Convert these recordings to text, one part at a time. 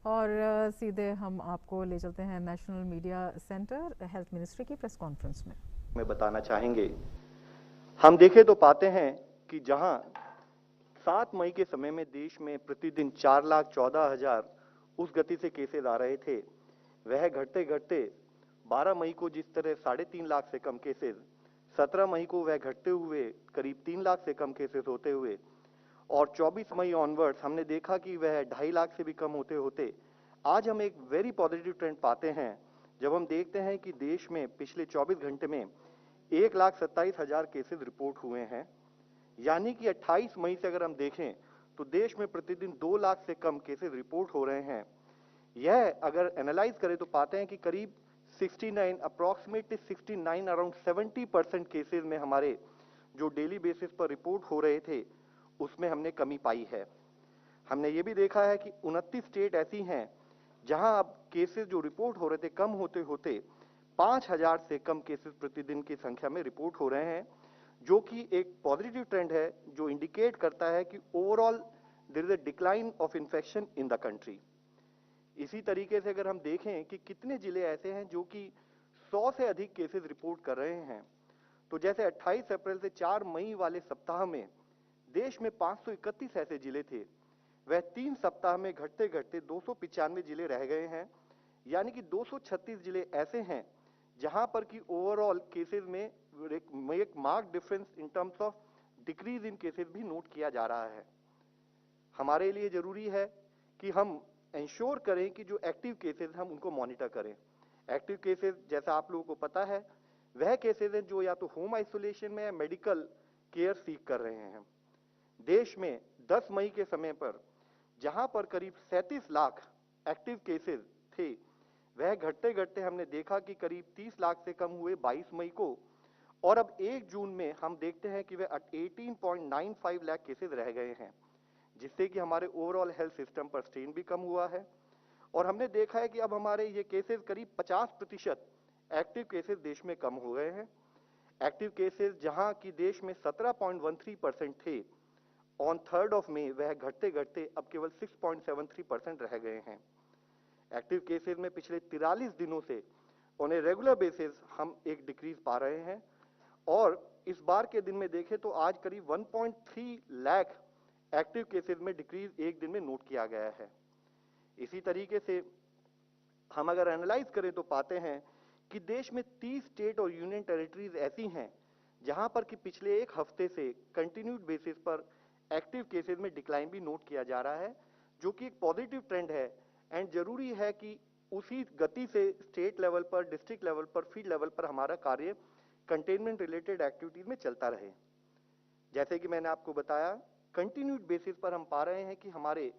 और सीधे हम आपको ले चलते हैं national media centre health ministry की प्रेस कॉन्फ्रेंस में बताना चाहेंगे। हम देखें तो पाते हैं कि जहां 7 मई के समय में देश में प्रतिदिन 4,14,000 उस गति से केसेस आ रहे थे, वह घटते घटते 12 मई को जिस तरह 3.5 लाख से कम केसेस, 17 मई को वह घटते हुए करीब 3 लाख से कम केसेस होते हुए और 24 मई ऑनवर्ड्स हमने देखा कि वह 2.5 लाख से भी कम होते होते आज हम एक वेरी पॉजिटिव ट्रेंड पाते हैं जब हम देखते हैं कि देश में पिछले 24 घंटे में 1,27,000 केसेस रिपोर्ट हुए हैं। यानी कि 28 मई से अगर हम देखें तो देश में प्रतिदिन 2 लाख से कम केसेस रिपोर्ट हो रहे हैं। यह अगर एनालाइज करें तो पाते हैं कि करीब 69 अप्रॉक्सीमेटली 69 अराउंड 70% केसेस में हमारे जो डेली बेसिस पर रिपोर्ट हो रहे थे उसमें हमने कमी पाई है। हमने ये भी देखा है कि 29 स्टेट ऐसी हैं जहां अब केसेस जो रिपोर्ट हो रहे थे कम होते होते 5,000 से कम केसेस प्रतिदिन की संख्या में रिपोर्ट हो रहे हैं, जो कि एक पॉजिटिव ट्रेंड है जो इंडिकेट करता है कि overall there is a decline of infection in the country. इसी तरीके से अगर हम देखें कि कितने जिले ऐसे हैं जो कि 100 से अधिक केसेस रिपोर्ट कर रहे हैं, तो जैसे 28 अप्रैल से 4 मई वाले सप्ताह में देश में 531 ऐसे जिले थे, वह 3 सप्ताह में घटते घटते 295 जिले रह गए हैं। यानी कि 236 जिले ऐसे हैं जहां पर कि ओवरऑल केसेस में एक mark difference in terms of decrease in cases भी नोट किया जा रहा है। हमारे लिए जरूरी है कि हम इंश्योर करें कि जो एक्टिव केसेस हम उनको मॉनिटर करें। एक्टिव केसेस जैसा आप लोगों को पता है वह केसेस हैं जो या तो होम आइसोलेशन में या मेडिकल केयर सीख कर रहे हैं। देश में 10 मई के समय पर जहां पर करीब 37 लाख एक्टिव केसेस थे, वह घटते घटते हमने देखा कि करीब 30 लाख से कम हुए 22 मई को, और अब 1 जून में हम देखते हैं कि वह 18.95 लाख केसेस रह गए हैं, जिससे कि हमारे ओवरऑल हेल्थ सिस्टम पर स्ट्रेन भी कम हुआ है। और हमने देखा है कि अब हमारे ये केसेस करीब 50% एक्टिव केसेस देश में कम हो गए हैं। एक्टिव केसेस जहां की देश में 17.13% थे ऑन 3rd ऑफ मई, वह घटते घटते अब केवल 6.73% रह गए हैं। एक्टिव केसेस में पिछले 43 दिनों से ऑन ए रेगुलर बेसिस हम एक डिक्रीज पा रहे हैं, और इस बार के दिन में देखें तो आज करीब 1.3 लाख एक्टिव केसेस में डिक्रीज एक दिन में नोट किया गया है। इसी तरीके से हम अगर एनालाइज करें तो पाते हैं कि देश में 30 स्टेट और यूनियन टेरिटरीज ऐसी हैं जहां पर कि पिछले एक हफ्ते से कंटिन्यूड बेसिस पर एक्टिव केसेस में डिक्लाइन भी नोट किया जा रहा है, जो कि एक पॉजिटिव ट्रेंड है। एंड जरूरी है कि उसी गति से स्टेट लेवल पर, डिस्ट्रिक्ट लेवल पर, फील्ड लेवल पर हमारा कार्य कंटेनमेंट रिलेटेड एक्टिविटीज में चलता रहे। जैसे कि मैंने आपको बताया, कंटिन्यूड बेसिस पर हम पा रहे हैं कि हमारे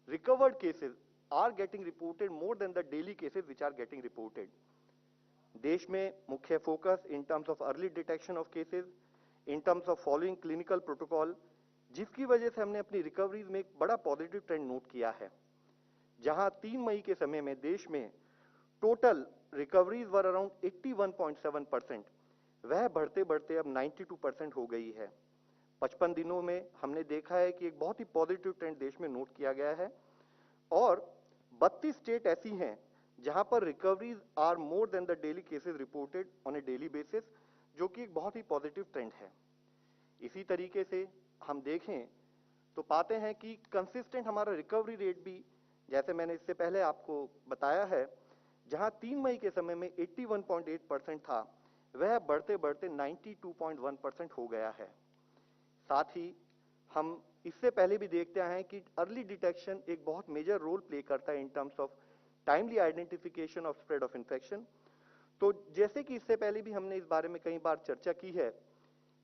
recovered cases are getting reported more than the daily cases which are getting reported. देश में मुख्य focus in terms of early detection of cases, in terms of following clinical protocol, जिसकी वजह से हमने अपनी रिकवरीज में एक बड़ा पॉजिटिव ट्रेंड नोट किया है। जहां 3 मई के समय में देश में टोटल रिकवरीज वर अराउंड 81.7%, वह बढ़ते बढ़ते अब 92% हो गई है। 55 दिनों में हमने देखा है कि एक बहुत ही पॉजिटिव ट्रेंड देश में नोट किया गया है, और 32 स्टेट ऐसी हैं जहां पर recoveries are more than the daily cases reported on a daily basis, जो कि एक बहुत ही पॉजिटिव ट्रेंड है। इसी तरीके से हम देखें तो पाते हैं कि कंसिस्टेंट हमारा रिकवरी रेट भी, जैसे मैंने इससे पहले आपको बताया है, जहां 3 मई के समय में 81.8% था, वह बढ़ते बढ़ते 92.1% हो गया है। साथ ही हम इससे पहले भी देखते आए हैं कि अर्ली डिटेक्शन एक बहुत मेजर रोल प्ले करता है इन terms of timely identification of spread of infection. तो जैसे कि इससे पहले भी हमने इस बारे में कई बार चर्चा की है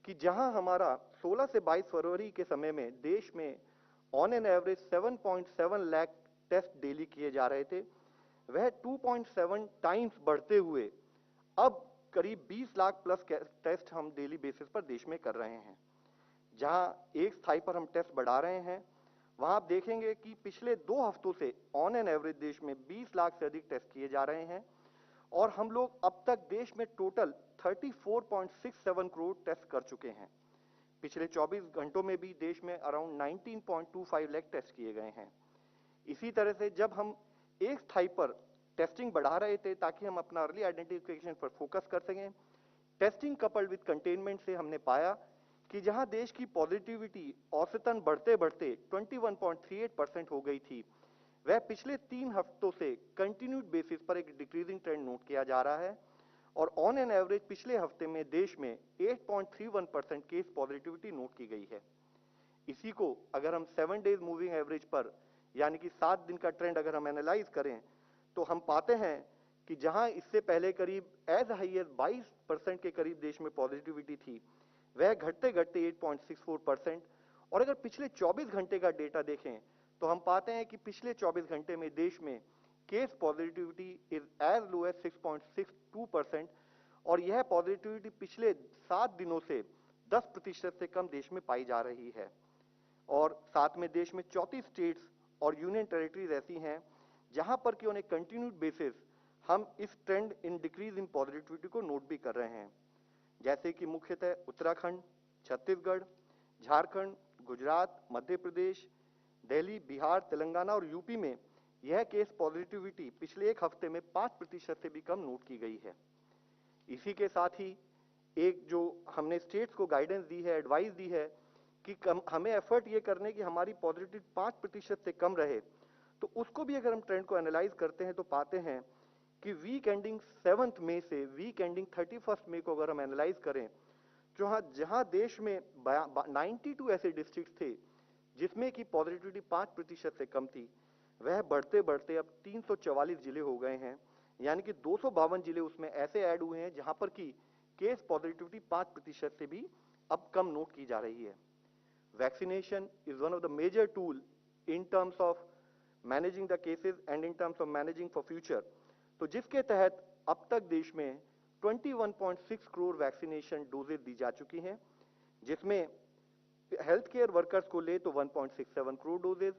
कि जहां हमारा 16 से 22 फरवरी के समय में देश में on an average 7.7 lakh test daily किए जा रहे थे, वह 2.7 टाइम्स बढ़ते हुए अब करीब 20 लाख प्लस टेस्ट हम डेली बेसिस पर देश में कर रहे हैं। जहां एक स्थाई पर हम टेस्ट बढ़ा रहे हैं, वहां आप देखेंगे कि पिछले 2 हफ्तों से ऑन एन एवरेज देश में 20 लाख से अधिक टेस्ट किए जा रहे हैं, और हम लोग अब तक देश में टोटल 34.67 करोड़ टेस्ट कर चुके हैं। पिछले 24 घंटों में भी देश में अराउंड 19.25 लाख टेस्ट किए गए हैं। इसी तरह से जब हम एक स्थाई पर टेस्टिंग बढ़ा रहे थे ताकि हम अपना अर्ली आइडेंटिफिकेशन पर फोकस कर सकें। टेस्टिंग कपल्ड विद कंटेनमेंट से हमने पाया कि जहां देश की पॉजिटिविटी औसतन बढ़ते बढ़ते 21.38% हो गई थी, वह पिछले 3 हफ्तों से कंटिन्यूड बेसिस पर एक डिक्रीजिंग ट्रेंड नोट किया जा रहा है और ऑन एन एवरेज पिछले हफ्ते में देश में 8.31% केस पॉजिटिविटी नोट की गई है। इसी को अगर हम 7 डेज मूविंग एवरेज पर यानी कि 7 दिन का ट्रेंड अगर हम एनालाइज करें तो हम पाते हैं कि जहां इससे पहले करीब एज हाई एज 22% के करीब देश में पॉजिटिविटी थी, वह घटते घटते 8.64%। और अगर पिछले 24 घंटे का डेटा देखें तो हम पाते हैं कि पिछले 24 घंटे में देश में case positivity is as low as 6.62% और यह पॉजिटिविटी पिछले 7 दिनों से 10% से कम देश में पाई जा रही है। और साथ में देश में 34 स्टेट्स और यूनियन टेरिटरीज ऐसी हैं जहां पर कि ऑन ए कंटिन्यूड बेसिस हम इस trend in decrease in positivity को नोट भी कर रहे हैं, जैसे कि मुख्यतः उत्तराखंड, छत्तीसगढ़, झारखंड, गुजरात, मध्य प्रदेश, दिल्ली, बिहार, तेलंगाना और यूपी में यह केस पॉजिटिविटी पिछले एक हफ्ते में 5% से भी कम नोट की गई है। इसी के साथ ही एक जो हमने स्टेट्स को गाइडेंस दी है, एडवाइस दी है कि हमें एफर्ट ये करने की हमारी पॉजिटिविटी 5% से कम रहे, तो उसको भी अगर हम ट्रेंड को एनालाइज करते हैं तो पाते हैं कि वीक एंडिंग 7 मई से वीक एंडिंग 31 मई को अगर हम एनालाइज करें, जहां देश में 92 ऐसे डिस्ट्रिक्ट थे जिसमें की पॉजिटिविटी 5% से कम थी, वह बढ़ते बढ़ते अब 344 जिले हो गए हैं, यानी कि 252 जिले उसमें ऐसे ऐड हुए हैं जहां पर की केस पॉजिटिविटी 5% से भी अब कम नोट की जा रही है। Vaccination is one of the major tool in terms of managing the cases and in terms of managing for future, तो जिसके तहत अब तक देश में 21.6 करोड़ वैक्सीनेशन डोजेज दी जा चुकी हैं, जिसमें हेल्थ केयर वर्कर्स को ले तो 1.67 करोड़ डोजेज,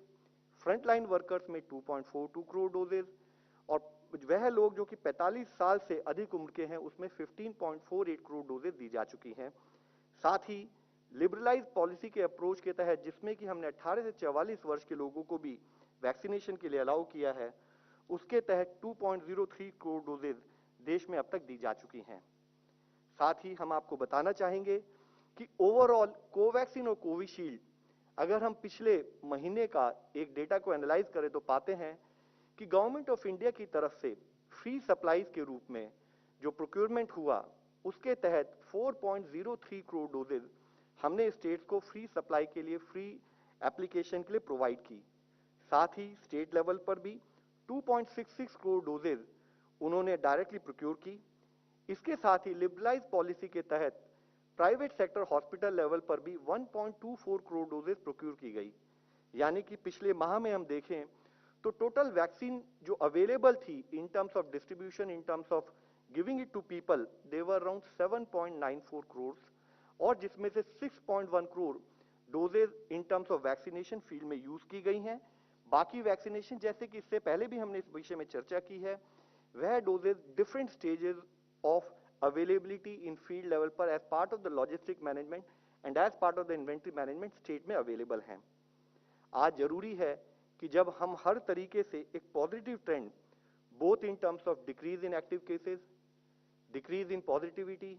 फ्रंटलाइन वर्कर्स में 2.42 करोड़ डोजेज और वह लोग जो कि 45 साल से अधिक उम्र के हैं उसमें 15.48 करोड़ डोजेज दी जा चुकी हैं। साथ ही लिबरलाइज पॉलिसी के अप्रोच के तहत जिसमें कि हमने 18 से 44 वर्ष के लोगों को भी वैक्सीनेशन के लिए अलाउ किया है, उसके तहत 2.03 करोड़ डोजेज देश में अब तक दी जा चुकी हैं। साथ ही हम आपको बताना चाहेंगे कि ओवरऑल कोवैक्सीन और कोविशील्ड अगर हम पिछले महीने का एक डेटा को एनालाइज करें तो पाते हैं कि गवर्नमेंट ऑफ इंडिया की तरफ से फ्री सप्लाईज के रूप में जो प्रोक्योरमेंट हुआ उसके तहत 4.03 करोड़ डोजेज हमने स्टेट्स को फ्री सप्लाई के लिए फ्री एप्लीकेशन के लिए प्रोवाइड की। साथ ही स्टेट लेवल पर भी 2.66 करोड़ डोजेज उन्होंने डायरेक्टली प्रोक्योर की। इसके साथ ही लिबरलाइज पॉलिसी के तहत प्राइवेट सेक्टर हॉस्पिटल लेवल पर भी 1.24 करोड़ डोजेज प्रोक्योर की गई, यानी कि पिछले माह में हम देखें तो टोटल वैक्सीन जो अवेलेबल थी in terms of distribution, in terms of giving it to people, they were around 7.94 crore और जिसमें से 6.1 crore doses in terms of vaccination field में यूज की गई हैं। बाकी वैक्सीनेशन जैसे कि इससे पहले भी हमने इस विषय में चर्चा की है, वह doses different stages of availability in field level पर as part of the logistic management and as part of the inventory management state में अवेलेबल हैं। आज जरूरी है कि जब हम हर तरीके से एक positive trend both in terms of decrease in active cases, decrease in positivity,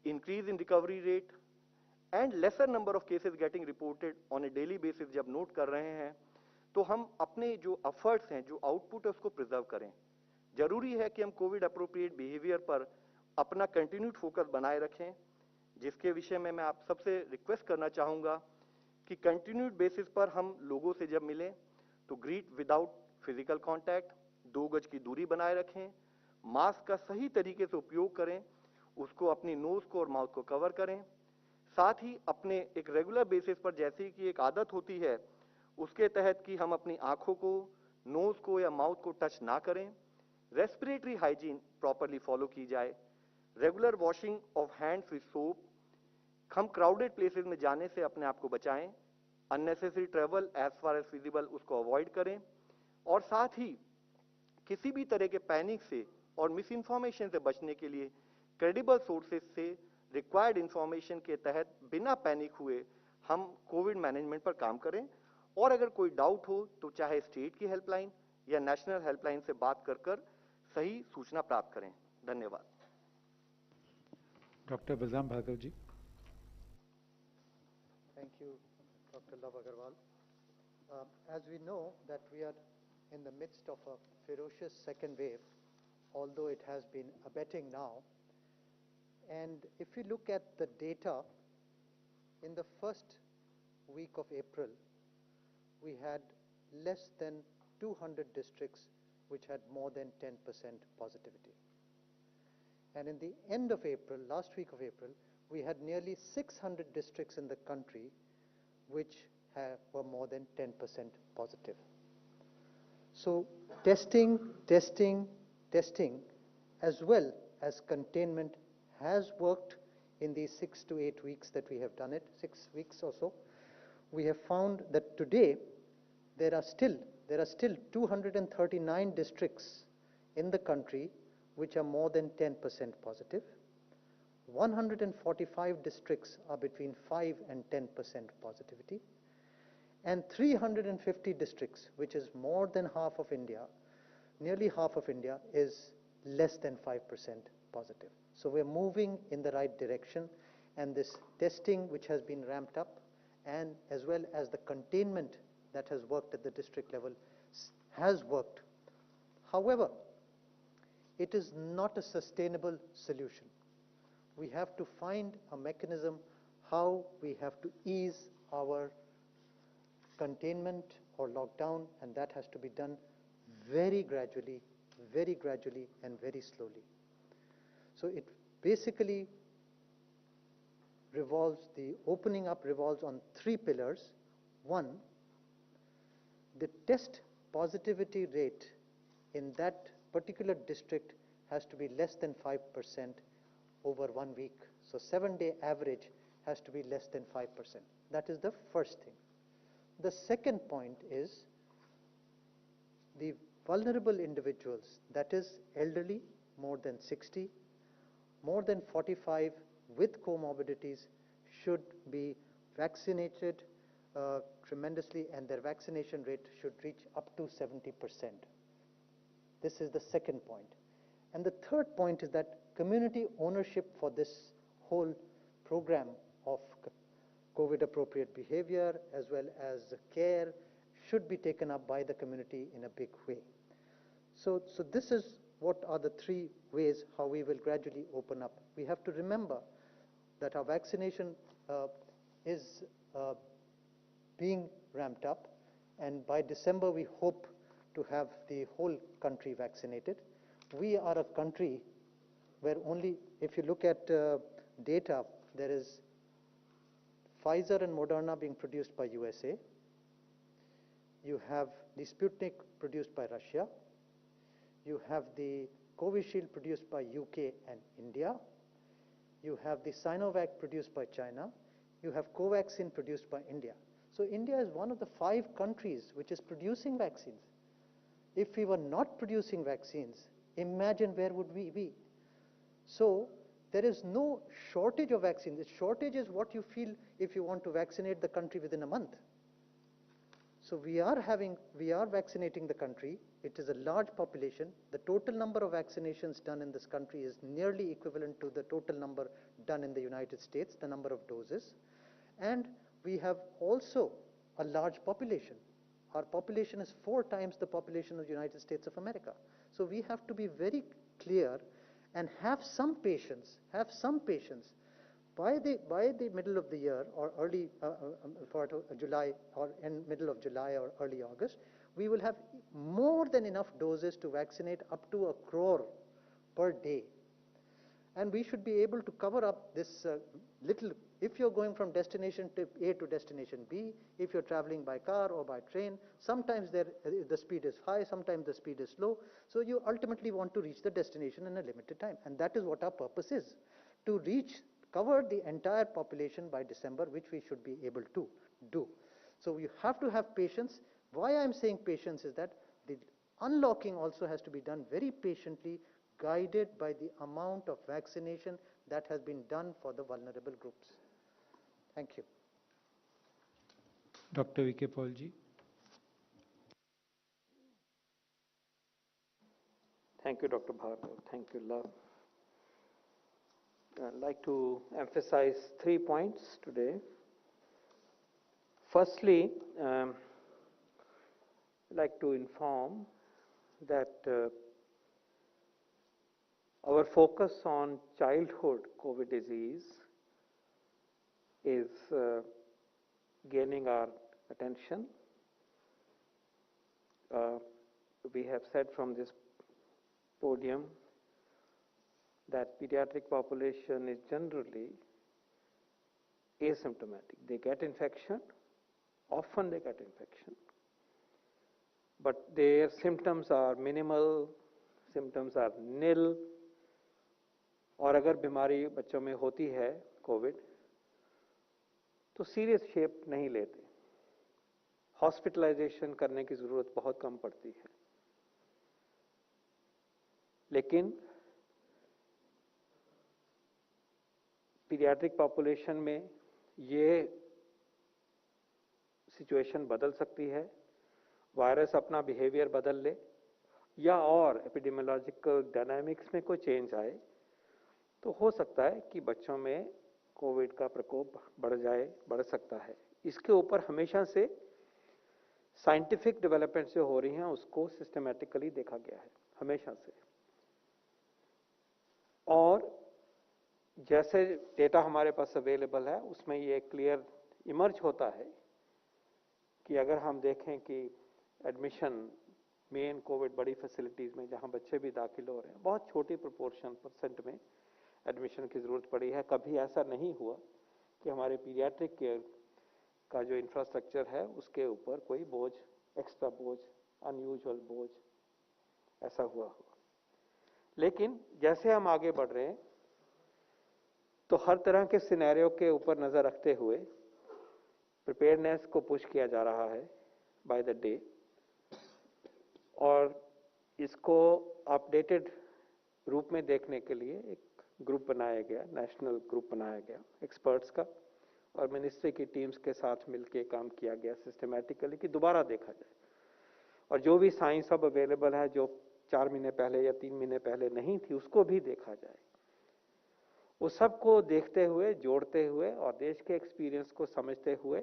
increase in recovery rate and lesser number of cases getting reported on a daily basis जब नोट कर रहे हैं, तो हम अपने जो एफर्ट्स हैं, जो आउटपुट है उसको प्रिजर्व करें। जरूरी है कि हम कोविड अप्रोप्रिएट बिहेवियर पर अपना कंटिन्यूड फोकस बनाए रखें, जिसके विषय में मैं आप सबसे रिक्वेस्ट करना चाहूंगा कि कंटिन्यूड बेसिस पर हम लोगों से जब मिलें तो ग्रीट विदाउट फिजिकल कांटेक्ट, 2 गज की दूरी बनाए रखें, मास्क का सही तरीके से उपयोग करें, उसको अपनी नोज को और माउथ को कवर करें। साथ ही अपने एक रेगुलर बेसिस पर जैसे कि एक आदत होती है उसके तहत कि हम अपनी आंखों को, नोज को या माउथ को टच ना करें, रेस्पिरेटरी हाइजीन प्रॉपरली फॉलो की जाए, regular washing of hands with soap, हम क्राउडेड प्लेसेस में जाने से अपने आप को बचाएं, unnecessary travel as far as feasible उसको अवॉइड करें और साथ ही किसी भी तरह के पैनिक से और मिस इन्फॉर्मेशन से बचने के लिए क्रेडिबल सोर्सेज से रिक्वायर्ड इंफॉर्मेशन के तहत बिना पैनिक हुए हम कोविड मैनेजमेंट पर काम करें। और अगर कोई डाउट हो तो चाहे स्टेट की हेल्पलाइन या नेशनल हेल्पलाइन से बात कर सही सूचना प्राप्त करें। धन्यवाद। Doctor Balram Bhargava ji. Thank you, Dr. Love Agarwal. As we know that we are in the midst of a ferocious second wave, although it has been abating now. And if we look at the data, in the first week of April, we had less than 200 districts which had more than 10% positivity. And in the end of April, last week of April, we had nearly 600 districts in the country which were more than 10% positive. So testing, as well as containment has worked in these 6 to 8 weeks that we have done it, 6 weeks or so. We have found that today there are still 239 districts in the country which are more than 10% positive. 145 districts are between 5 and 10% positivity. And 350 districts, which is more than half of India, nearly half of India, is less than 5% positive. So we're moving in the right direction, and this testing which has been ramped up, and as well as the containment that has worked at the district level has worked. However, it is not a sustainable solution. We have to find a mechanism how we have to ease our containment or lockdown, and that has to be done very gradually and very slowly. So it basically revolves, the opening up revolves on 3 pillars. One, the test positivity rate in that particular district has to be less than 5% over 1 week. So 7-day average has to be less than 5%. That is the first thing. The second point is the vulnerable individuals, that is elderly, more than 60, more than 45 with comorbidities should be vaccinated tremendously, and their vaccination rate should reach up to 70%. This is the second point. And the third point is that community ownership for this whole program of COVID appropriate behavior as well as care should be taken up by the community in a big way. So this is what are the 3 ways how we will gradually open up. We have to remember that our vaccination is being ramped up, and by December we hope to have the whole country vaccinated. We are a country where only, if you look at data, there is Pfizer and Moderna being produced by USA. You have the Sputnik produced by Russia. You have the Covishield produced by UK and India. You have the Sinovac produced by China. You have Covaxin produced by India. So India is one of the 5 countries which is producing vaccines. If we were not producing vaccines, imagine where would we be? So there is no shortage of vaccines. The shortage is what you feel if you want to vaccinate the country within a month. So we are vaccinating the country. It is a large population. The total number of vaccinations done in this country is nearly equivalent to the total number done in the United States, the number of doses. And we have also a large population. Our population is 4 times the population of the United States of America. So we have to be very clear and have some patience. By the middle of the year or early July, or in middle of July or early August, we will have more than enough doses to vaccinate up to 1 crore per day. And we should be able to cover up this little, if you're going from destination A to destination B, if you're traveling by car or by train, sometimes the speed is high, sometimes the speed is low. So you ultimately want to reach the destination in a limited time. And that is what our purpose is, to cover the entire population by December, which we should be able to do. So you have to have patience. Why I'm saying patience is that the unlocking also has to be done very patiently, guided by the amount of vaccination that has been done for the vulnerable groups. Thank you. Dr. V.K. Paul ji. Thank you, Dr. Bhargav. Thank you, Love. I'd like to emphasize 3 points today. Firstly, I'd like to inform that our focus on childhood COVID disease is gaining our attention. We have said from this podium that pediatric population is generally asymptomatic. They get infection, often they get infection, but their symptoms are minimal, symptoms are nil, और अगर बीमारी बच्चों में होती है Covid तो serious shape नहीं लेते, हॉस्पिटलाइजेशन करने की जरूरत बहुत कम पड़ती है। लेकिन पीडियाट्रिक पॉपुलेशन में ये सिचुएशन बदल सकती है, वायरस अपना बिहेवियर बदल ले या और एपिडेमियोलॉजिकल डायनामिक्स में कोई चेंज आए तो हो सकता है कि बच्चों में कोविड का प्रकोप बढ़ सकता है। इसके ऊपर हमेशा से साइंटिफिक डेवलपमेंट जो हो रही हैं उसको सिस्टमैटिकली देखा गया है हमेशा से, और जैसे डेटा हमारे पास अवेलेबल है उसमें ये क्लियर इमर्ज होता है कि अगर हम देखें कि एडमिशन मेन कोविड बड़ी फैसिलिटीज में जहां बच्चे भी दाखिल हो रहे हैं, बहुत छोटी परसेंट में एडमिशन की जरूरत पड़ी है। कभी ऐसा नहीं हुआ कि हमारे पीडियाट्रिक केयर का जो इंफ्रास्ट्रक्चर है उसके ऊपर कोई बोझ, एक्स्ट्रा बोझ, अनयूजुअल बोझ ऐसा हुआ। लेकिन जैसे हम आगे बढ़ रहे हैं तो हर तरह के सिनेरियो के ऊपर नजर रखते हुए प्रिपेयरनेस को पुश किया जा रहा है बाय द डे, और इसको अपडेटेड रूप में देखने के लिए एक ग्रुप बनाया गया, नेशनल ग्रुप बनाया गया एक्सपर्ट्स का, और मिनिस्ट्री की टीम्स के साथ मिलकर काम किया गया सिस्टमैटिकली कि दोबारा देखा जाए और जो भी साइंस अब अवेलेबल है जो 4 महीने पहले या 3 महीने पहले नहीं थी उसको भी देखा जाए। उस सब को देखते हुए, जोड़ते हुए और देश के एक्सपीरियंस को समझते हुए,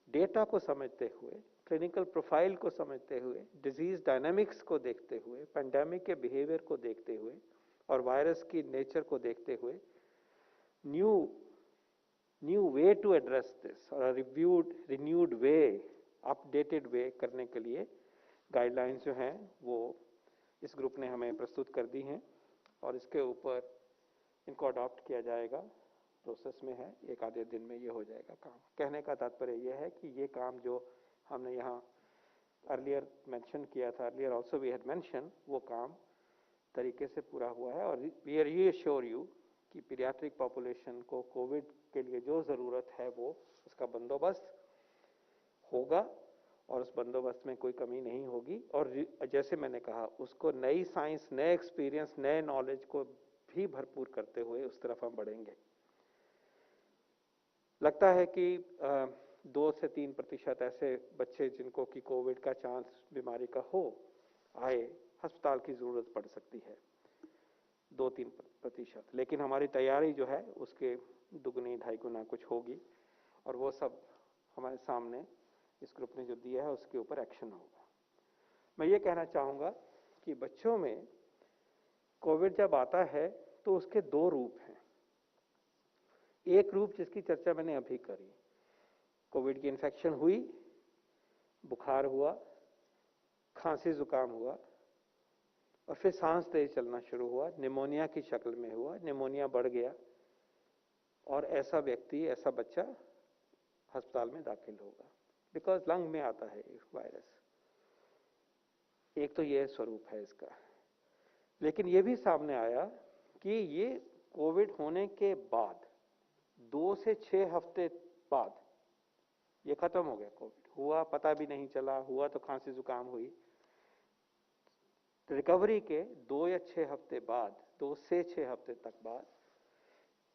डेटा को समझते हुए, क्लिनिकल प्रोफाइल को समझते हुए, डिजीज डायनामिक्स को देखते हुए, पेंडेमिक के बिहेवियर को देखते हुए और वायरस की नेचर को देखते हुए new way to address this और रिन्यूड वे, अपडेटेड वे करने के लिए गाइडलाइंस जो हैं वो इस ग्रुप ने हमें प्रस्तुत कर दी हैं और इसके ऊपर इनको अडॉप्ट किया जाएगा, प्रोसेस में है, 1 आधे दिन में ये हो जाएगा काम। कहने का तात्पर्य ये है कि ये काम जो हमने यहाँ अर्लियर मेंशन किया था, earlier also we had mention, वो काम तरीके से पूरा हुआ है और वी आर रीअश्योर यू कि पीडियाट्रिक पॉपुलेशन को कोविड के लिए जो ज़रूरत है वो उसका बंदोबस्त होगा और उस बंदोबस्त में कोई कमी नहीं होगी। और जैसे मैंने कहा उसको नई साइंस, नए एक्सपीरियंस, नए नॉलेज को भी भरपूर करते हुए उस तरफ हम बढ़ेंगे। लगता है कि 2 से 3% ऐसे बच्चे जिनको कि कोविड का चांस बीमारी का हो आए, अस्पताल की जरूरत पड़ सकती है, 2-3%। लेकिन हमारी तैयारी जो है उसके दुगनी 2.5 गुना कुछ होगी और वो सब हमारे सामने इस ग्रुप ने जो दिया है उसके ऊपर एक्शन होगा। मैं ये कहना चाहूँगा कि बच्चों में कोविड जब आता है तो उसके 2 रूप हैं। एक रूप जिसकी चर्चा मैंने अभी करी, कोविड की इन्फेक्शन हुई, बुखार हुआ, खांसी जुकाम हुआ और फिर सांस तेज चलना शुरू हुआ, निमोनिया की शक्ल में हुआ, निमोनिया बढ़ गया और ऐसा व्यक्ति, ऐसा बच्चा अस्पताल में दाखिल होगा बिकॉज लंग में आता है वायरस। एक तो ये स्वरूप है इसका। लेकिन ये भी सामने आया कि ये कोविड होने के बाद 2 से 6 हफ्ते बाद ये खत्म हो गया। कोविड हुआ, पता भी नहीं चला, हुआ तो खांसी जुकाम हुई। रिकवरी के 2 या 6 हफ्ते बाद, 2 से 6 हफ्ते तक बाद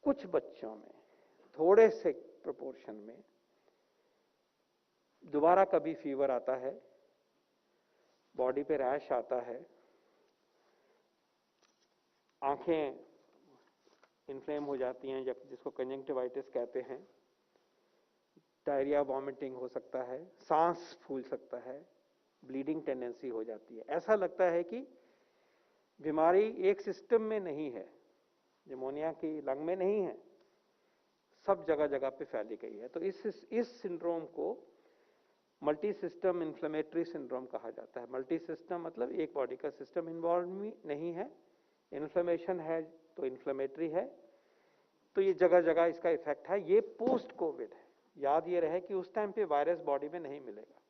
कुछ बच्चों में थोड़े से प्रोपोर्शन में दोबारा कभी फीवर आता है, बॉडी पे रैश आता है, आंखें इन्फ्लेम हो जाती हैं, जिसको कंजंक्टिवाइटिस कहते हैं, डायरिया, वॉमिटिंग हो सकता है, सांस फूल सकता है, ब्लीडिंग टेंडेंसी हो जाती है। ऐसा लगता है कि बीमारी एक सिस्टम में नहीं है, निमोनिया की लंग में नहीं है, सब जगह जगह पे फैली गई है। तो इस सिंड्रोम को मल्टी सिस्टम इन्फ्लेमेटरी सिंड्रोम कहा जाता है। मल्टी सिस्टम मतलब एक बॉडी का सिस्टम इन्वॉल्व नहीं है, इन्फ्लेमेशन है तो इन्फ्लेमेटरी है, तो ये जगह जगह इसका इफेक्ट है। ये पोस्ट कोविड है। याद ये रहे कि उस टाइम पे वायरस बॉडी में नहीं मिलेगा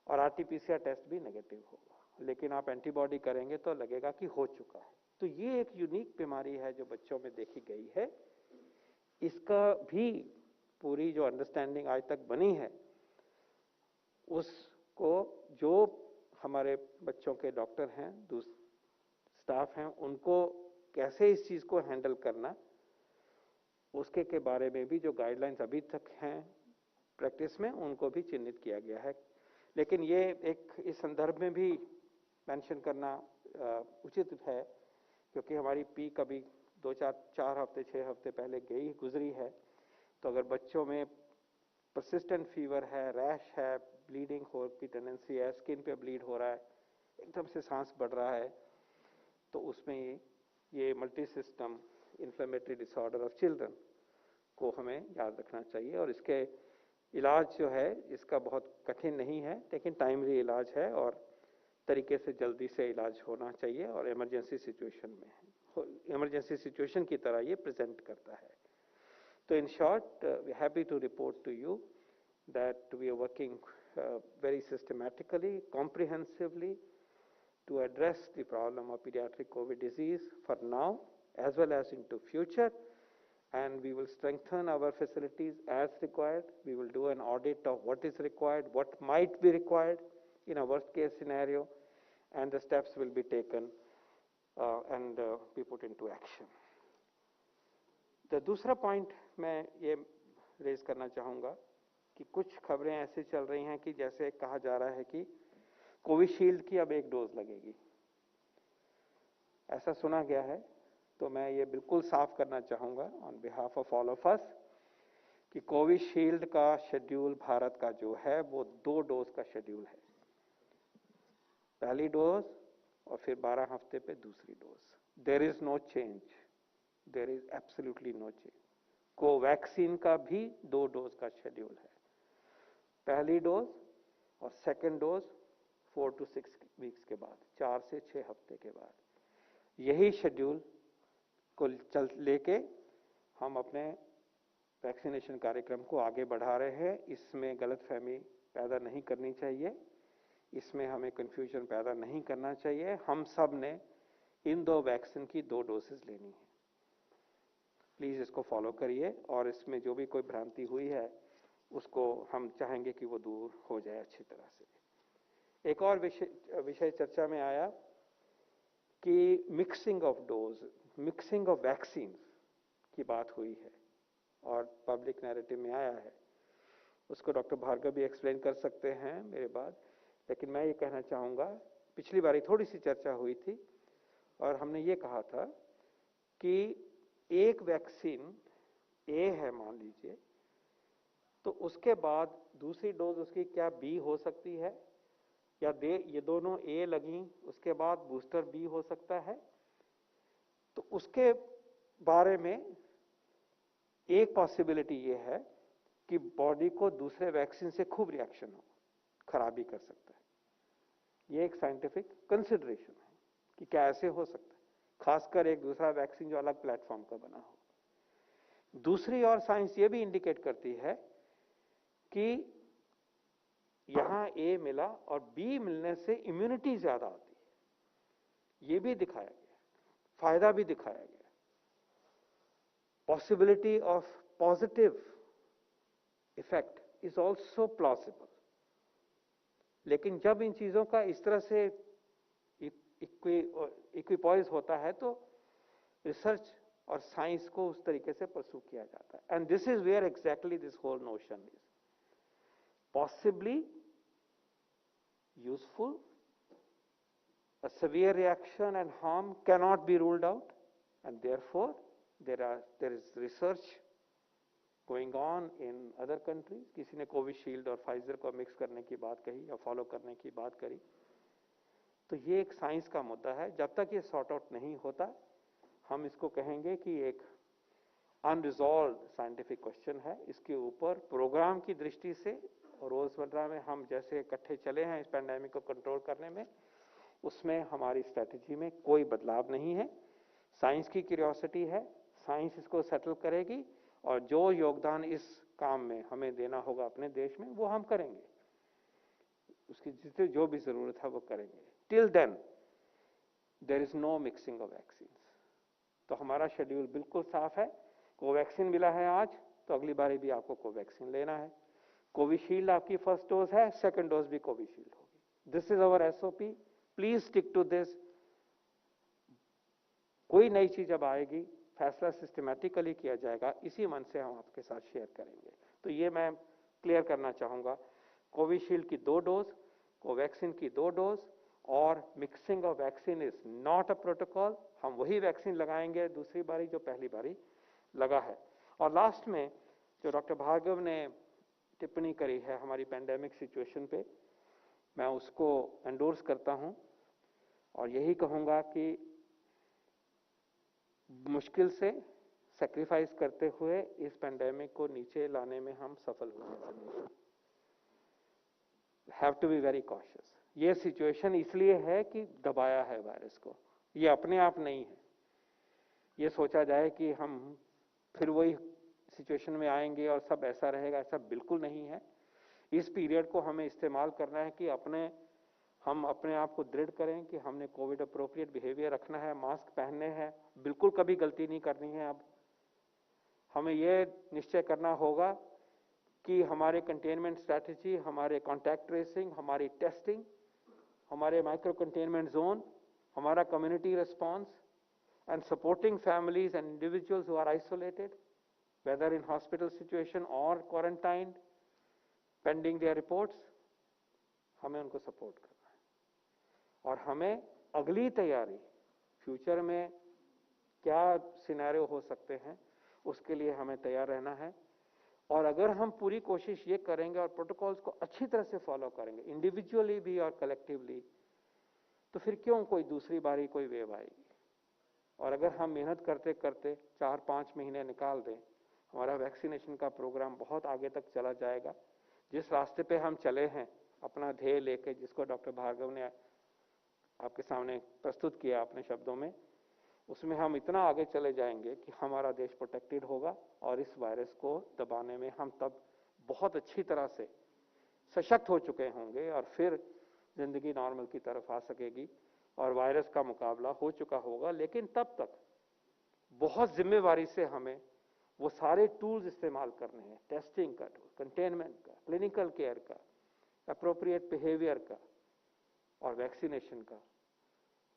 और आरटीपीसीआर टेस्ट भी नेगेटिव होगा, लेकिन आप एंटीबॉडी करेंगे तो लगेगा कि हो चुका है। तो ये एक यूनिक बीमारी है जो बच्चों में देखी गई है। इसका भी पूरी जो अंडरस्टैंडिंग आज तक बनी है, उसको जो हमारे बच्चों के डॉक्टर हैं, स्टाफ हैं, उनको कैसे इस चीज को हैंडल करना, उसके के बारे में भी जो गाइडलाइंस अभी तक हैं प्रैक्टिस में, उनको भी चिन्हित किया गया है। लेकिन ये एक इस संदर्भ में भी मेंशन करना उचित है, क्योंकि हमारी पीक अभी 4 हफ्ते 6 हफ्ते पहले गुजरी है। तो अगर बच्चों में परसिस्टेंट फीवर है, रैश है, ब्लीडिंग हो की टेंडेंसी है, स्किन पे ब्लीड हो रहा है, एकदम से सांस बढ़ रहा है, तो उसमें ये multi system inflammatory disorder of children को हमें याद रखना चाहिए। और इसके इलाज जो है इसका बहुत कठिन नहीं है, लेकिन टाइमली इलाज है और तरीके से जल्दी से इलाज होना चाहिए और इमरजेंसी सिचुएशन में, इमरजेंसी सिचुएशन की तरह ये प्रेजेंट करता है। तो in short, we are happy to report to you that we are working very systematically, comprehensively to address the problem of pediatric COVID disease for now as well as into future, and we will strengthen our facilities as required. We will do an audit of what is required, what might be required in a worst case scenario, and the steps will be taken and be put into action. The दूसरा point मैं ये raise करना चाहूँगा कि कुछ खबरें ऐसे चल रही हैं कि जैसे कहा जा रहा है कि कोविशील्ड की अब 1 डोज लगेगी, ऐसा सुना गया है। तो मैं ये बिल्कुल साफ करना चाहूँगा on behalf of all of us कि कोविशील्ड का शेड्यूल भारत का जो है वो 2 डोज का शेड्यूल है, पहली डोज और फिर 12 हफ्ते पे दूसरी डोज। There is no change, there is absolutely no change. Covaxin का भी 2 डोज का शेड्यूल है, पहली डोज और सेकेंड डोज 4 to 6 वीक्स के बाद, 4 से 6 हफ्ते के बाद। यही शेड्यूल को लेके हम अपने वैक्सीनेशन कार्यक्रम को आगे बढ़ा रहे हैं। इसमें गलतफहमी पैदा नहीं करनी चाहिए, इसमें हमें कंफ्यूजन पैदा नहीं करना चाहिए। हम सब ने इन 2 वैक्सीन की 2 डोसेज लेनी है। प्लीज इसको फॉलो करिए और इसमें जो भी कोई भ्रांति हुई है उसको हम चाहेंगे कि वो दूर हो जाए अच्छी तरह से। एक और विषय चर्चा में आया कि mixing of dose, mixing of vaccine की बात हुई है और पब्लिक नैरेटिव में आया है। उसको डॉक्टर भार्गव भी एक्सप्लेन कर सकते हैं मेरे बाद, लेकिन मैं ये कहना चाहूँगा, पिछली बारी थोड़ी सी चर्चा हुई थी और हमने ये कहा था कि एक वैक्सीन ए है मान लीजिए, तो उसके बाद दूसरी डोज उसकी क्या बी हो सकती है, या ये दोनों ए लगी उसके बाद बूस्टर बी हो सकता है। तो उसके बारे में एक पॉसिबिलिटी ये है कि बॉडी को दूसरे वैक्सीन से खूब रिएक्शन हो, खराबी कर सकता है। ये एक साइंटिफिक कंसिडरेशन है कि क्या ऐसे हो सकता है, खासकर एक दूसरा वैक्सीन जो अलग प्लेटफॉर्म का बना हो। दूसरी और साइंस ये भी इंडिकेट करती है कि यहां ए मिला और बी मिलने से इम्यूनिटी ज्यादा आती है, ये भी दिखाया गया, फायदा भी दिखाया गया। Possibility of positive effect is also plausible. लेकिन जब इन चीजों का इस तरह से इक्विपॉइज होता है तो रिसर्च और साइंस को उस तरीके से परसू किया जाता है। And this is where exactly this whole notion is possibly useful a severe reaction and harm cannot be ruled out, and therefore there is research going on in other countries. किसी ने Covishield और Pfizer को mix करने की बात कही या follow करने की बात करी, तो ये एक साइंस का मुद्दा है. जब तक ये सॉर्ट आउट नहीं होता, हम इसको कहेंगे कि एक अनरिजॉल्व साइंटिफिक क्वेश्चन है. इसके ऊपर प्रोग्राम की दृष्टि से रोजमर्रा में हम जैसे इकट्ठे चले हैं इस पैंडेमिक को कंट्रोल करने में, उसमें हमारी स्ट्रेटजी में कोई बदलाव नहीं है. साइंस की क्यूरियोसिटी है, साइंस इसको सेटल करेगी, और जो योगदान इस काम में हमें देना होगा अपने देश में वो हम करेंगे. उसकी जितनी जो भी जरूरत है वो करेंगे. Till then there is no mixing of vaccine. तो हमारा शेड्यूल बिल्कुल साफ है. कोवैक्सीन मिला है आज, तो अगली बारी भी आपको कोवैक्सीन लेना है. कोविशील्ड आपकी फर्स्ट डोज है, सेकंड डोज भी कोविशील्ड होगी. This is our SOP. Please stick to this. कोई नई चीज अब आएगी, फैसला सिस्टमैटिकली किया जाएगा, इसी मन से हम आपके साथ शेयर करेंगे. तो ये मैं क्लियर करना चाहूंगा. कोविशील्ड की 2 डोज, कोवैक्सीन की 2 डोज, और mixing of vaccine is not a protocol. हम वही वैक्सीन लगाएंगे दूसरी बारी जो पहली बारी लगा है. और लास्ट में जो डॉक्टर भार्गव ने टिप्पणी करी है हमारी पैंडेमिक सिचुएशन पे, मैं उसको एंडोर्स करता हूं और यही कहूंगा कि मुश्किल से सैक्रिफाइस करते हुए इस पैंडेमिक को नीचे लाने में हम सफल हुए. Have to be very cautious. ये सिचुएशन इसलिए है कि दबाया है वायरस को, ये अपने आप नहीं है. ये सोचा जाए कि हम फिर वही सिचुएशन में आएंगे और सब ऐसा रहेगा, ऐसा बिल्कुल नहीं है. इस पीरियड को हमें इस्तेमाल करना है कि हम अपने आप को दृढ़ करें कि हमने कोविड अप्रोप्रिएट बिहेवियर रखना है, मास्क पहनने हैं, बिल्कुल कभी गलती नहीं करनी है. अब हमें यह निश्चय करना होगा कि हमारे कंटेनमेंट स्ट्रैटेजी, हमारे कॉन्टैक्ट ट्रेसिंग, हमारी टेस्टिंग, हमारे माइक्रो कंटेनमेंट जोन, हमारा community response, and supporting families and individuals who are isolated, whether in hospital situation or quarantined, pending their reports, हमें उनको सपोर्ट करना है. और हमें अगली तैयारी, फ्यूचर में क्या सिनेरियो हो सकते हैं, उसके लिए हमें तैयार रहना है. और अगर हम पूरी कोशिश ये करेंगे और प्रोटोकॉल्स को अच्छी तरह से फॉलो करेंगे, इंडिविजुअली भी और कलेक्टिवली, तो फिर क्यों कोई दूसरी बारी कोई वेव आएगी. और अगर हम मेहनत करते करते 4-5 महीने निकाल दें, हमारा वैक्सीनेशन का प्रोग्राम बहुत आगे तक चला जाएगा. जिस रास्ते पे हम चले हैं अपना ध्येय लेके, जिसको डॉक्टर भार्गव ने आपके सामने प्रस्तुत किया अपने शब्दों में, उसमें हम इतना आगे चले जाएंगे कि हमारा देश प्रोटेक्टेड होगा और इस वायरस को दबाने में हम तब बहुत अच्छी तरह से सशक्त हो चुके होंगे और फिर जिंदगी नॉर्मल की तरफ आ सकेगी और वायरस का मुकाबला हो चुका होगा. लेकिन तब तक बहुत जिम्मेवारी से हमें वो सारे टूल्स इस्तेमाल करने हैं, टेस्टिंग का टूल, कंटेनमेंट का, क्लिनिकल केयर का, अप्रोप्रिएट बिहेवियर का, और वैक्सीनेशन का,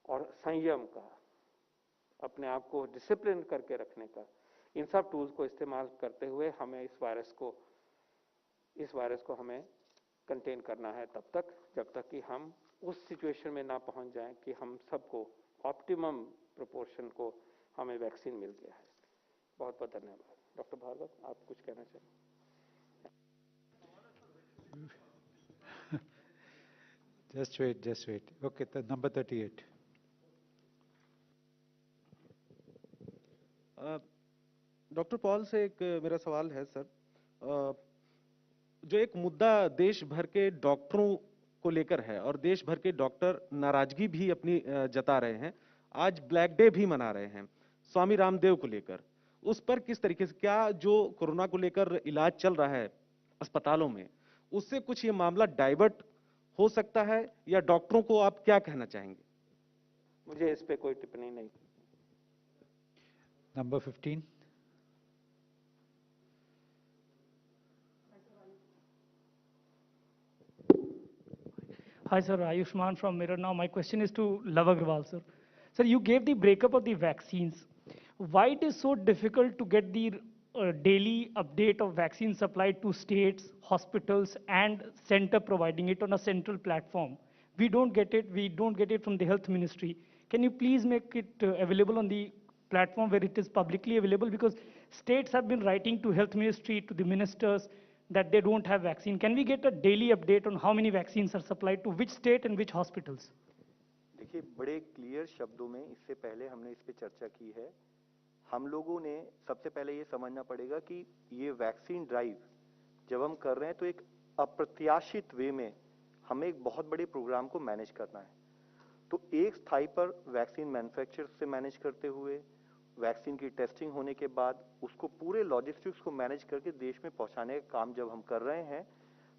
और संयम का, अपने आप को डिसिप्लिन करके रखने का. इन सब टूल्स को इस्तेमाल करते हुए हमें इस वायरस को हमें कंटेन करना है तब तक, जब तक कि हम उस सिचुएशन में ना पहुंच जाएं कि हम सबको ऑप्टिमम प्रोपोर्शन को हमें वैक्सीन मिल गया है. बहुत बहुत धन्यवाद. डॉक्टर भार्गव, आप कुछ कहना चाहिए? Just wait. Okay, the number 38. Doctor Paul से एक मेरा सवाल है सर. जो एक मुद्दा देश भर के डॉक्टरों को लेकर है और देश भर के डॉक्टर नाराजगी भी अपनी जता रहे हैं, आज ब्लैक डे भी मना रहे हैं स्वामी रामदेव को लेकर, उस पर किस तरीके से, क्या जो कोरोना को लेकर इलाज चल रहा है अस्पतालों में, उससे कुछ ये मामला डाइवर्ट हो सकता है, या डॉक्टरों को आप क्या कहना चाहेंगे? मुझे इस पे कोई टिप्पणी नहीं. Number 15. Hi sir, Ayushman from Mirror Now. My question is to Love Agrawal sir. Sir, you gave the breakup of the vaccines. Why it is so difficult to get the daily update of vaccine supply to states, hospitals and center providing it on a central platform? we don't get it from the health ministry. Can you please make it available on the platform where it is publicly available? Because states have been writing to health ministry, to the ministers, that they don't have vaccine. Can we get a daily update on how many vaccines are supplied to which state and which hospitals? देखिए, बड़े clear शब्दों में इससे पहले हमने इस पे चर्चा की है। हम लोगों ने सबसे पहले ये समझना पड़ेगा कि ये वैक्सीन ड्राइव जब हम कर रहे हैं तो एक अप्रत्याशित वे में हमें एक बहुत बड़े प्रोग्राम को मैनेज करना है। तो एक स्थाई पर वैक्सीन मैन्युफैक्चरर से मैनेज करते हुए वैक्सीन की टेस्टिंग होने के बाद उसको पूरे लॉजिस्टिक्स को मैनेज करके देश में पहुंचाने का काम जब हम कर रहे हैं,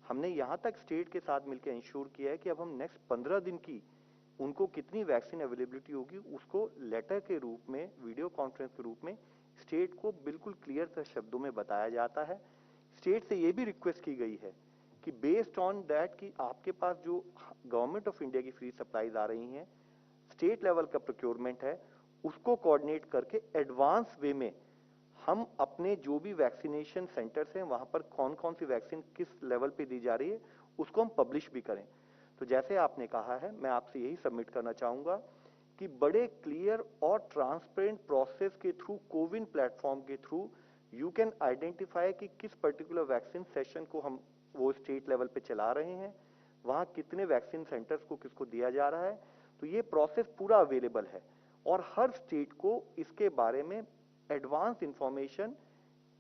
हमने यहां तक स्टेट के साथ मिलकर इंश्योर किया है कि अब हम नेक्स्ट 15 दिन की उनको कितनी वैक्सीन अवेलेबिलिटी होगी उसको लेटर के रूप में, वीडियो कॉन्फ्रेंस के रूप में स्टेट को बिल्कुल क्लियर शब्दों में बताया जाता है। स्टेट से ये भी रिक्वेस्ट की गई है कि बेस्ड ऑन दैट कि आपके पास जो गवर्नमेंट ऑफ इंडिया की फ्री सप्लाईज आ रही हैं, स्टेट लेवल का प्रोक्योरमेंट है, उसको कोऑर्डिनेट करके एडवांस वे में हम अपने जो भी वैक्सीनेशन सेंटर्स हैं वहां पर कौन कौन सी वैक्सीन किस लेवल पे दी जा रही है उसको हम पब्लिश भी करें। तो जैसे आपने कहा है, मैं आपसे यही सबमिट करना चाहूंगा कि बड़े क्लियर और ट्रांसपेरेंट प्रोसेस के थ्रू, कोविन प्लेटफॉर्म के थ्रू यू कैन आइडेंटिफाई कि किस पर्टिकुलर वैक्सीन सेशन को हम वो स्टेट लेवल पे चला रहे हैं, वहां कितने वैक्सीन सेंटर्स को किसको दिया जा रहा है। तो ये प्रोसेस पूरा अवेलेबल है और हर स्टेट को इसके बारे में advance information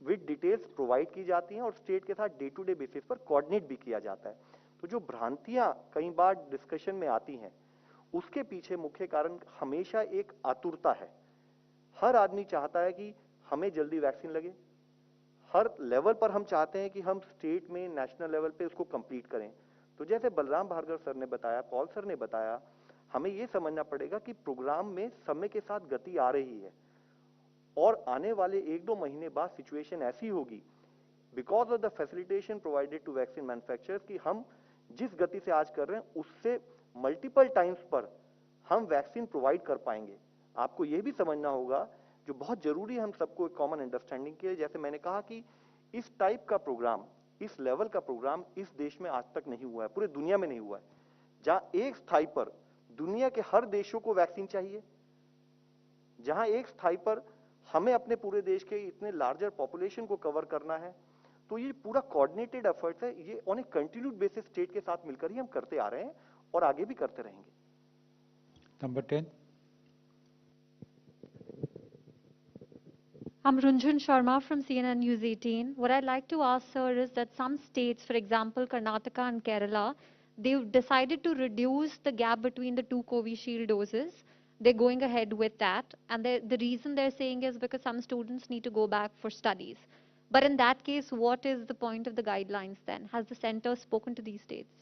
with details provide की जाती हैं और स्टेट के साथ डे टू डे बेसिस पर कोऑर्डिनेट भी किया जाता है। तो जो भ्रांतियां कई बार डिस्कशन में आती हैं, उसके पीछे मुख्य कारण हमेशा एक आतुरता है। हर आदमी चाहता है कि हमें जल्दी वैक्सीन लगे, हर लेवल पर हम चाहते हैं कि हम स्टेट में, नेशनल लेवल पे उसको कंप्लीट करें। तो जैसे बलराम भार्गव सर ने बताया, पॉल सर ने बताया, हमें यह समझना पड़ेगा कि प्रोग्राम में समय के साथ गति आ रही है और आने वाले 1-2 महीने बाद सिचुएशन ऐसी होगी because of the facilitation provided to vaccine manufacturers कि हम जिस गति से आज कर रहे हैं उससे मल्टीपल टाइम्स पर हम वैक्सीन प्रोवाइड कर पाएंगे। आपको यह भी समझना होगा, जो बहुत जरूरी है हम सबको एक कॉमन अंडरस्टैंडिंग के लिए, जैसे मैंने कहा कि इस टाइप का प्रोग्राम, इस लेवल का प्रोग्राम इस देश में आज तक नहीं हुआ है, पूरे दुनिया में नहीं हुआ है, जहां एक स्थाई पर दुनिया के हर देशों को वैक्सीन चाहिए, जहां एक स्थाई पर हमें अपने पूरे देश के इतने लार्जर पॉपुलेशन को कवर करना है। तो ये पूरा कोऑर्डिनेटेड एफर्ट्स है, ये on A continued basis state के साथ मिलकर ही हम करते आ रहे हैं और आगे भी करते रहेंगे। Number 10. I'm Runjhun Sharma from CNN News 18. What I'd like to ask, sir, is that some states, for example, Karnataka and Kerala, they've decided to reduce the gap between the 2 Covishield doses. They're going ahead with that. And the reason they're saying is because some students need to go back for studies. But in that case, what is the point of the guidelines then? Has the center spoken to these states?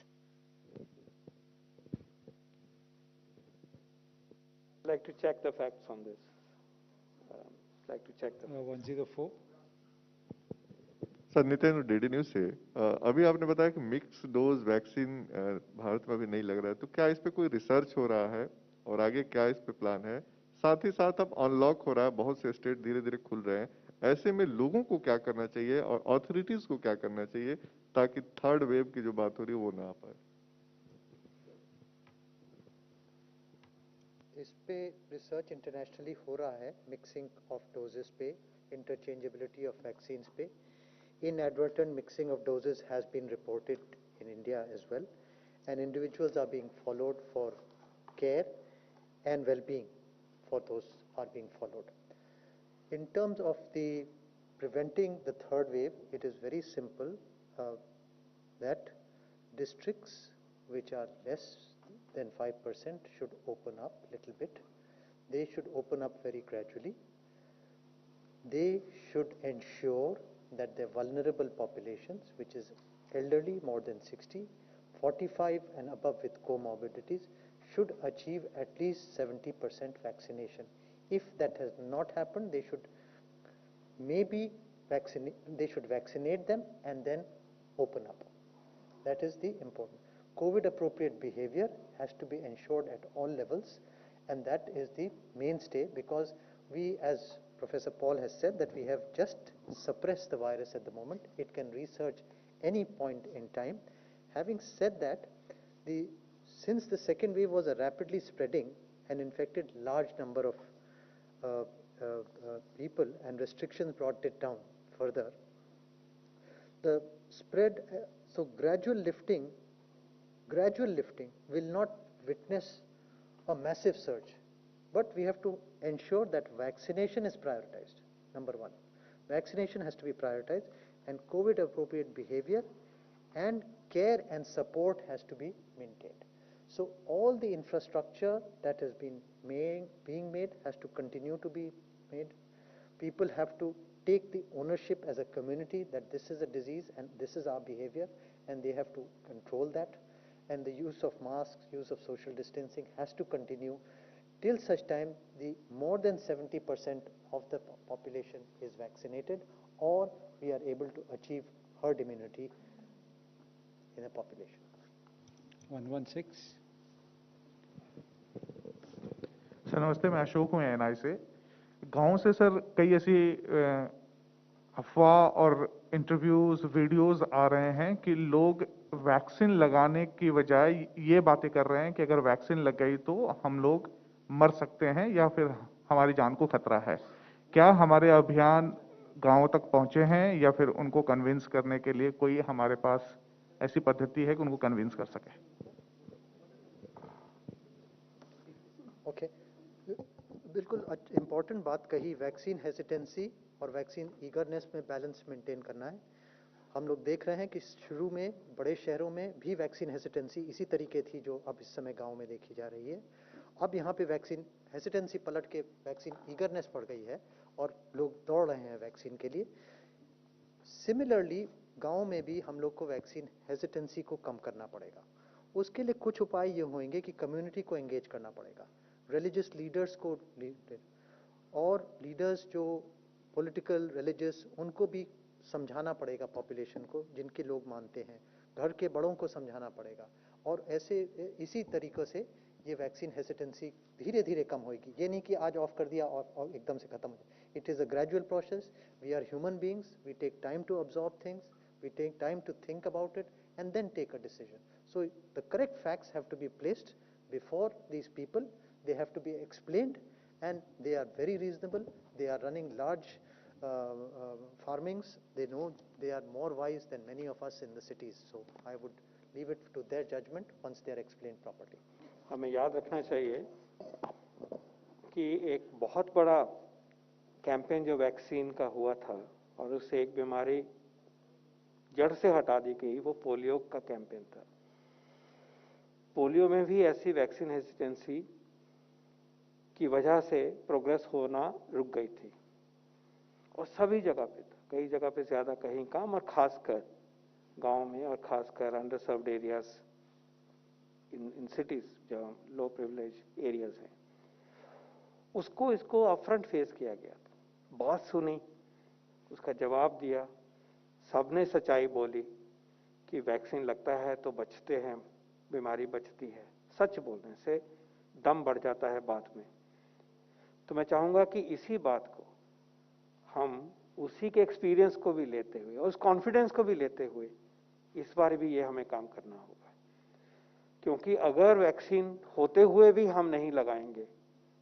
I'd like to check the facts on this. Like to check the 104. Sir, Nitin DD news से अभी आपने बताया कि mix dose vaccine Bharat में अभी नहीं लग रहा है, तो क्या इस पे कोई रिसर्च हो रहा है और आगे क्या इस पे प्लान है? साथ ही साथ अब अनलॉक हो रहा है, बहुत से स्टेट धीरे धीरे खुल रहे हैं, ऐसे में लोगों को क्या करना चाहिए और अथॉरिटीज को क्या करना चाहिए ताकि थर्ड वेव की जो बात हो रही है वो ना आ पाए? इस पे रिसर्च इंटरनेशनली हो रहा है, मिक्सिंग ऑफ डोजेस पे, इंटरचेंजेबिलिटी ऑफ वैक्सीन्स पे। Inadvertent mixing of doses has been reported in India as well, and individuals are being followed for care and well-being for those are being followed. In terms of the preventing the third wave, it is very simple that districts which are less than 5% should open up a little bit. They should open up very gradually. They should ensure that the vulnerable populations, which is elderly more than 60, 45 and above with comorbidities, should achieve at least 70% vaccination. If that has not happened, they should vaccinate them and then open up. That is the important. COVID appropriate behavior has to be ensured at all levels, and that is the mainstay, because we, as Professor Paul has said, that we have just suppressed the virus at the moment. It can resurge any point in time. Having said that, the since the second wave was a rapidly spreading and infected large number of people, and restrictions brought it down further, the spread, so gradual lifting will not witness a massive surge, but we have to ensure that vaccination is prioritized. Number one, vaccination has to be prioritized, and COVID appropriate behavior and care and support has to be maintained. So all the infrastructure that has been being made has to continue to be made. People have to take the ownership as a community that this is a disease and this is our behavior, and they have to control that. And the use of masks, use of social distancing has to continue till such time the more than 70% of the population is vaccinated, or we are able to achieve herd immunity in a population. 116. Sir नमस्ते, मैं अशोक हूँ NI से। गांव से sir कई ऐसी अफवाह और इंटरव्यूज वीडियोस आ रहे हैं कि लोग वैक्सीन लगाने की बजाय ये बातें कर रहे हैं कि अगर वैक्सीन लग गई तो हम लोग मर सकते हैं या फिर हमारी जान को खतरा है। क्या हमारे अभियान गांवों तक पहुंचे हैं या फिर उनको कन्विंस करने के लिए कोई हमारे पास ऐसी पद्धति है कि उनको कन्विंस कर सके? ओके, बिल्कुल इम्पोर्टेंट बात कही, वैक्सीन हेसिटेंसी और वैक्सीन ईगरनेस में बैलेंस मेंटेन करना है। हम लोग देख रहे हैं कि शुरू में बड़े शहरों में भी वैक्सीन हेसिटेंसी इसी तरीके थी जो अब इस समय गांव में देखी जा रही है। अब यहाँ पे वैक्सीन हेसिटेंसी पलट के वैक्सीन ईगरनेस बढ़ गई है और लोग दौड़ रहे हैं वैक्सीन के लिए। सिमिलरली गांव में भी हम लोग को वैक्सीन हेसिटेंसी को कम करना पड़ेगा। उसके लिए कुछ उपाय ये होंगे कि कम्युनिटी को एंगेज करना पड़ेगा, रिलीजियस लीडर्स को और लीडर्स जो पॉलिटिकल रिलीजियस उनको भी समझाना पड़ेगा, पॉपुलेशन को जिनके लोग मानते हैं, घर के बड़ों को समझाना पड़ेगा। और ऐसे इसी तरीक़े से ये वैक्सीन हेसिटेंसी धीरे धीरे कम होगी। ये नहीं कि आज ऑफ कर दिया और एकदम से खत्म हो जाए। It is a gradual process. We are human beings, we take time to observe things, we take time to think about it and then take a decision. So the correct facts have to be placed before these people, they have to be explained, and they are very reasonable. They are running large farmings. They know, they are more wise than many of us in the cities. So I would leave it to their judgment once they are explained properly. हमें याद रखना चाहिए कि एक बहुत बड़ा campaign जो vaccine का हुआ था और उससे एक बीमारी जड़ से हटा दी गई, वो पोलियो का कैंपेन था। पोलियो में भी ऐसी वैक्सीन हेसिटेंसी की वजह से प्रोग्रेस होना रुक गई थी और सभी जगह पे था, कई जगह पे ज़्यादा कहीं कम, और खासकर गांव में और खासकर under served areas in cities जहाँ लो प्रिविलेज एरियाज हैं, इसको अपफ्रंट फेस किया गया था। बात सुनी, उसका जवाब दिया, सबने सच्चाई बोली कि वैक्सीन लगता है तो बचते हैं, बीमारी बचती है। सच बोलने से दम बढ़ जाता है बात में। तो मैं चाहूँगा कि इसी बात को हम उसी के एक्सपीरियंस को भी लेते हुए और उस कॉन्फिडेंस को भी लेते हुए इस बार भी ये हमें काम करना होगा, क्योंकि अगर वैक्सीन होते हुए भी हम नहीं लगाएंगे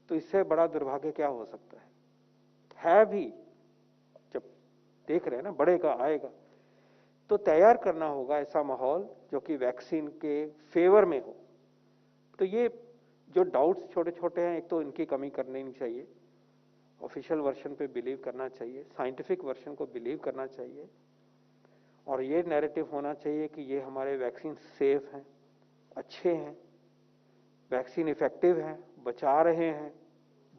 तो इससे बड़ा दुर्भाग्य क्या हो सकता है भी। जब देख रहे हैं ना बढ़ेगा आएगा, तो तैयार करना होगा ऐसा माहौल जो कि वैक्सीन के फेवर में हो। तो ये जो डाउट्स छोटे छोटे हैं, एक तो इनकी कमी करनी नहीं चाहिए, ऑफिशियल वर्जन पे बिलीव करना चाहिए, साइंटिफिक वर्जन को बिलीव करना चाहिए, और ये नैरेटिव होना चाहिए कि ये हमारे वैक्सीन सेफ हैं, अच्छे हैं, वैक्सीन इफेक्टिव हैं, बचा रहे हैं,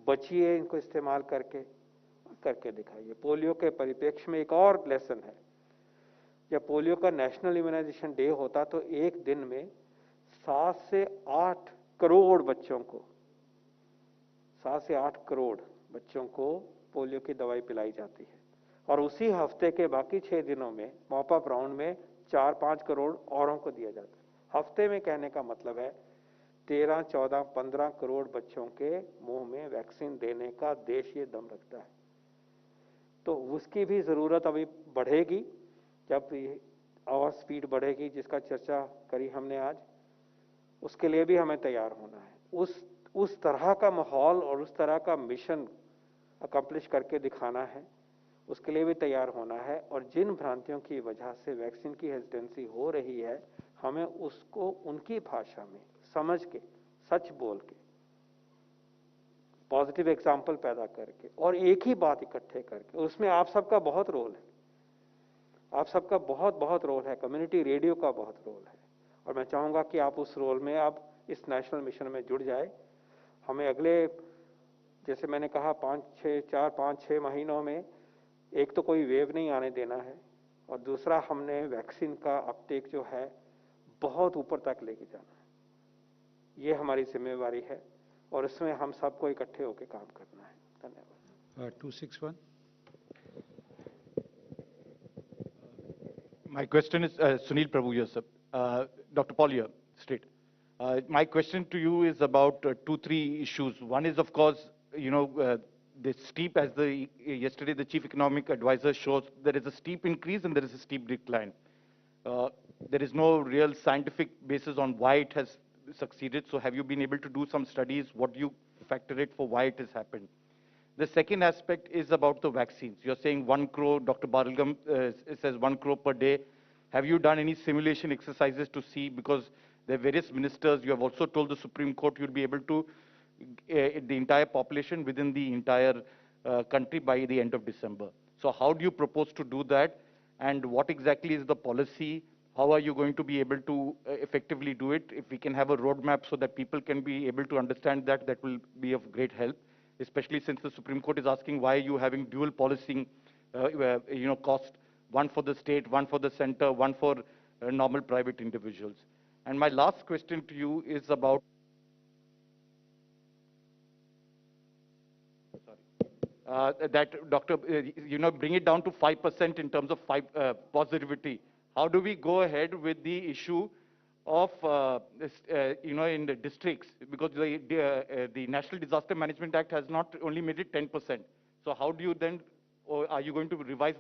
बचिए इनको इस्तेमाल करके दिखाइए। पोलियो के परिप्रेक्ष्य में एक और लेसन है, जब पोलियो का नेशनल इम्यूनाइजेशन डे होता तो एक दिन में 7 से 8 करोड़ बच्चों को 7 से 8 करोड़ बच्चों को पोलियो की दवाई पिलाई जाती है, और उसी हफ्ते के बाकी 6 दिनों में मॉप अप राउंड में 4-5 करोड़ औरों को दिया जाता है। हफ्ते में कहने का मतलब है 13, 14, 15 करोड़ बच्चों के मुंह में वैक्सीन देने का देश ये दम रखता है। तो उसकी भी ज़रूरत अभी बढ़ेगी जब और स्पीड बढ़ेगी, जिसका चर्चा करी हमने आज। उसके लिए भी हमें तैयार होना है। उस तरह का माहौल और उस तरह का मिशन अकम्प्लिश करके दिखाना है, उसके लिए भी तैयार होना है। और जिन भ्रांतियों की वजह से वैक्सीन की हेजिटेंसी हो रही है, हमें उसको उनकी भाषा में समझ के, सच बोल के, पॉजिटिव एग्जाम्पल पैदा करके और एक ही बात इकट्ठे करके, उसमें आप सबका बहुत रोल है, आप सबका बहुत रोल है, कम्युनिटी रेडियो का बहुत रोल है। और मैं चाहूँगा कि आप उस रोल में आप इस नेशनल मिशन में जुड़ जाए। हमें अगले, जैसे मैंने कहा, 5-6 महीनों में एक तो कोई वेव नहीं आने देना है, और दूसरा हमने वैक्सीन का अपटेक जो है बहुत ऊपर तक लेके जाना है। ये हमारी जिम्मेवारी है और इसमें हम सबको इकट्ठे होकर काम करना है। धन्यवाद। 261. My question is Sunil Prabhu here, sir. Dr. Paul here, straight. My question to you is about 2-3 issues. One is, of course, the steep, as yesterday the chief economic advisor shows, there is a steep increase and there is a steep decline. There is no real scientific basis on why it has succeeded. So have you been able to do some studies? What do you factor it for why it has happened? The second aspect is about the vaccines. You're saying 1 crore, Dr. Baralgam says 1 crore per day. Have you done any simulation exercises to see, because there are various ministers, you have also told the Supreme Court you'll be able to, the entire population within the entire country by the end of December. So how do you propose to do that? And what exactly is the policy? How are you going to be able to effectively do it? If we can have a roadmap so that people can be able to understand that, that will be of great help, especially since the Supreme Court is asking why are you having dual policing, cost, one for the state, one for the center, one for normal private individuals. And my last question to you is about, that Doctor, bring it down to 5% in terms of positivity. How do we go ahead with the issue of, in the districts? Because the National Disaster Management Act has not only made it 10%. So how do you then, or are you going to revise